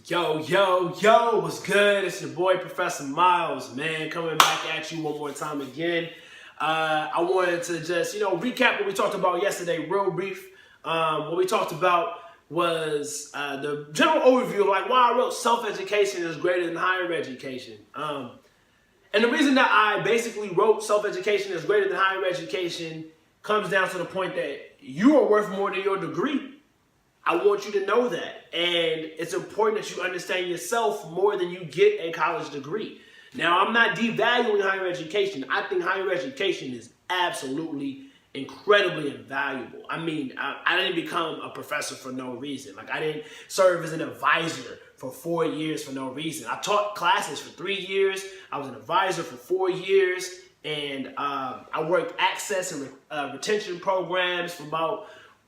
Yo, what's good? It's your boy, Professor Miles, man, coming back at you one more time again. I wanted to just, recap what we talked about yesterday, real brief. What we talked about was the general overview of why I wrote self-education is greater than higher education. And the reason that I basically wrote self-education is greater than higher education comes down to the point that you are worth more than your degree. I want you to know that. And it's important that you understand yourself more than you get a college degree. Now, I'm not devaluing higher education. I think higher education is absolutely incredibly invaluable. I mean, I didn't become a professor for no reason. I didn't serve as an advisor for 4 years for no reason. I taught classes for 3 years. I was an advisor for 4 years. And I worked access and retention programs for about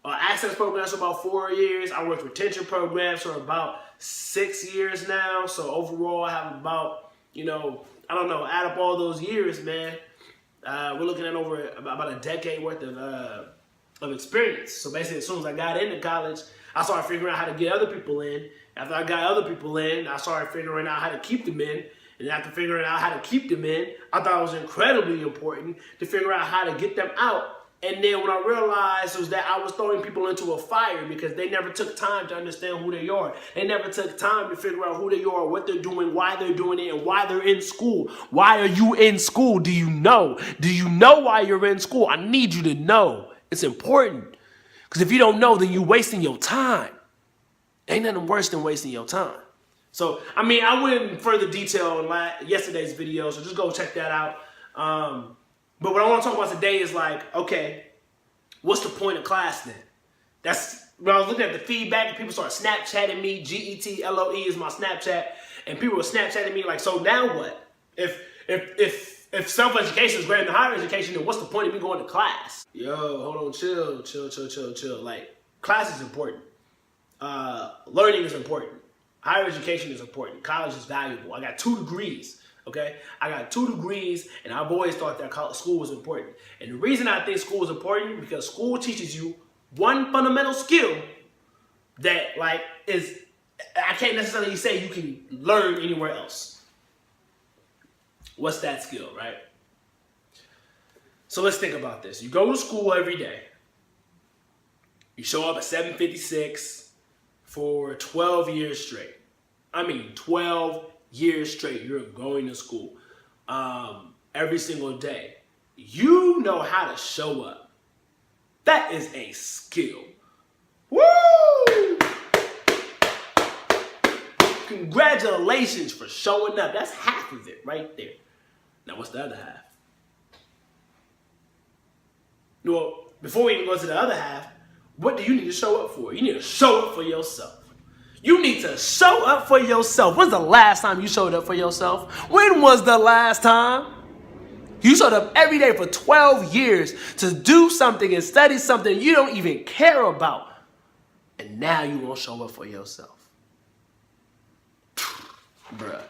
access programs for about 4 years. I worked retention programs for about 6 years now. So overall, I have about, add up all those years, man. We're looking at over about a decade worth of experience. So basically, as soon as I got into college, I started figuring out how to get other people in. After I got other people in, I started figuring out how to keep them in. And after figuring out how to keep them in, I thought it was incredibly important to figure out how to get them out. And then what I realized was that I was throwing people into a fire because they never took time to understand who they are. They never took time to figure out who they are, what they're doing, why they're doing it, and why they're in school. Why are you in school? Do you know? Do you know why you're in school? I need you to know. It's important. Because if you don't know, then you're wasting your time. Ain't nothing worse than wasting your time. So, I went in further detail in yesterday's video, so just go check that out. But what I want to talk about today is okay, what's the point of class then? That's when I was looking at the feedback and people started Snapchatting me. GETLOE is my Snapchat, and people were Snapchatting me so now what? If self-education is greater than higher education, then what's the point of me going to class? Yo, hold on, chill. Class is important. Learning is important. Higher education is important. College is valuable. I got 2 degrees. Okay, I got 2 degrees, and I've always thought that school was important. And the reason I think school is important because school teaches you one fundamental skill that I can't necessarily say you can learn anywhere else. What's that skill, right? So let's think about this. You go to school every day. You show up at 7:56 for 12 years straight. 12 years straight, you're going to school every single day. You know how to show up. That is a skill. Woo! Congratulations for showing up. That's half of it right there. Now, what's the other half? Well, before we even go to the other half, what do you need to show up for? You need to show up for yourself. You need to show up for yourself. When's the last time you showed up for yourself? When was the last time? You showed up every day for 12 years to do something and study something you don't even care about. And now you won't show up for yourself. Bruh.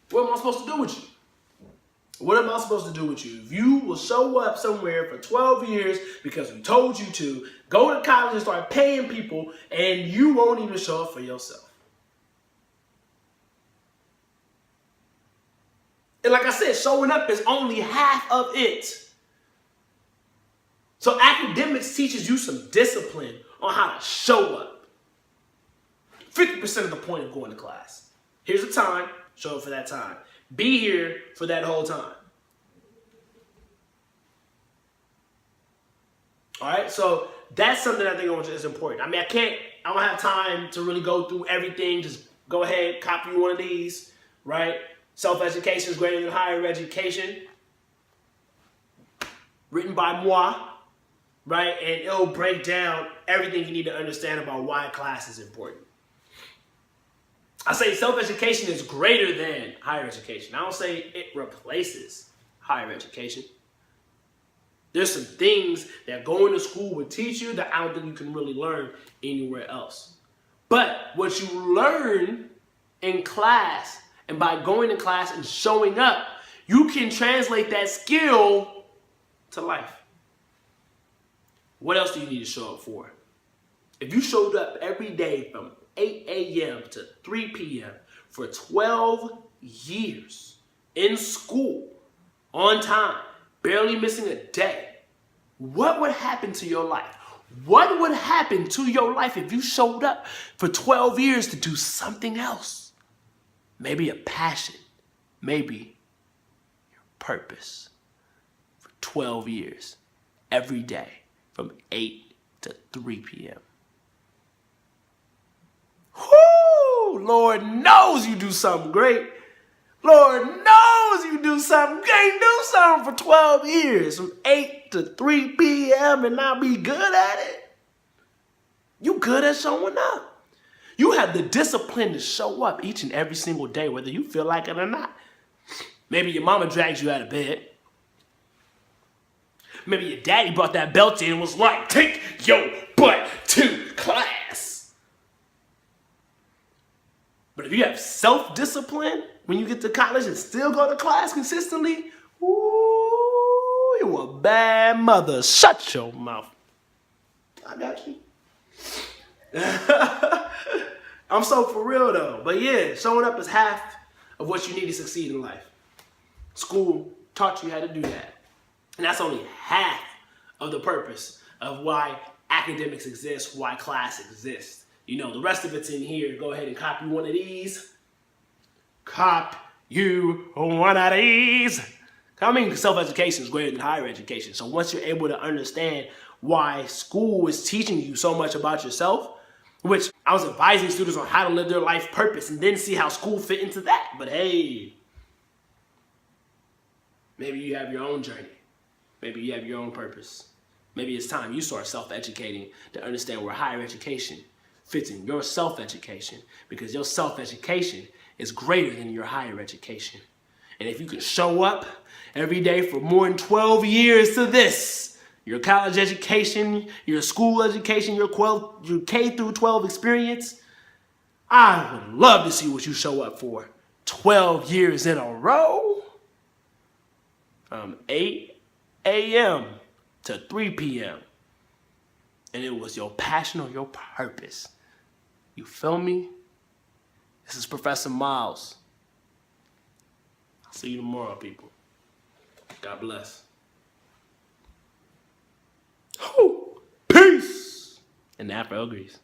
What am I supposed to do with you? What am I supposed to do with you? If you will show up somewhere for 12 years because we told you to, go to college and start paying people, and you won't even show up for yourself. And like I said, showing up is only half of it. So academics teaches you some discipline on how to show up. 50% of the point of going to class. Here's the time, show up for that time. Be here for that whole time. All right, so that's something I think is important. I don't have time to really go through everything. Just go ahead, copy one of these, right? Self-education is greater than higher education. Written by moi, right? And it'll break down everything you need to understand about why class is important. I say self-education is greater than higher education. I don't say it replaces higher education. There's some things that going to school will teach you that I don't think you can really learn anywhere else. But what you learn in class, and by going to class and showing up, you can translate that skill to life. What else do you need to show up for? If you showed up every day from 8 a.m. to 3 p.m. for 12 years in school, on time, barely missing a day, what would happen to your life? What would happen to your life if you showed up for 12 years to do something else? Maybe a passion, maybe your purpose. For 12 years, every day, from 8 to 3 p.m. Whoo! Lord knows you do something great. Lord knows you do something. You can't do something for 12 years from 8 to 3 p.m. and not be good at it. You good at showing up. You have the discipline to show up each and every single day, whether you feel like it or not. Maybe your mama drags you out of bed. Maybe your daddy brought that belt in and was like, take your butt to class. But if you have self-discipline when you get to college and still go to class consistently, ooh, you a bad mother. Shut your mouth. I got you. I'm so for real though. But yeah, showing up is half of what you need to succeed in life. School taught you how to do that. And that's only half of the purpose of why academics exist, why class exists. You know, the rest of it's in here. Go ahead and copy one of these. Cop you one of these. I mean, self-education is greater than higher education. So once you're able to understand why school is teaching you so much about yourself, which I was advising students on how to live their life purpose and then see how school fit into that. But hey, maybe you have your own journey. Maybe you have your own purpose. Maybe it's time you start self-educating to understand where higher education fits in your self-education, because your self-education is greater than your higher education. And if you can show up every day for more than 12 years to this, your college education, your school education, your K through 12 experience, I would love to see what you show up for 12 years in a row. From 8 a.m. to 3 p.m. And it was your passion or your purpose. You feel me? This is Professor Miles. I'll see you tomorrow, people. God bless. Peace. And the Afro agrees.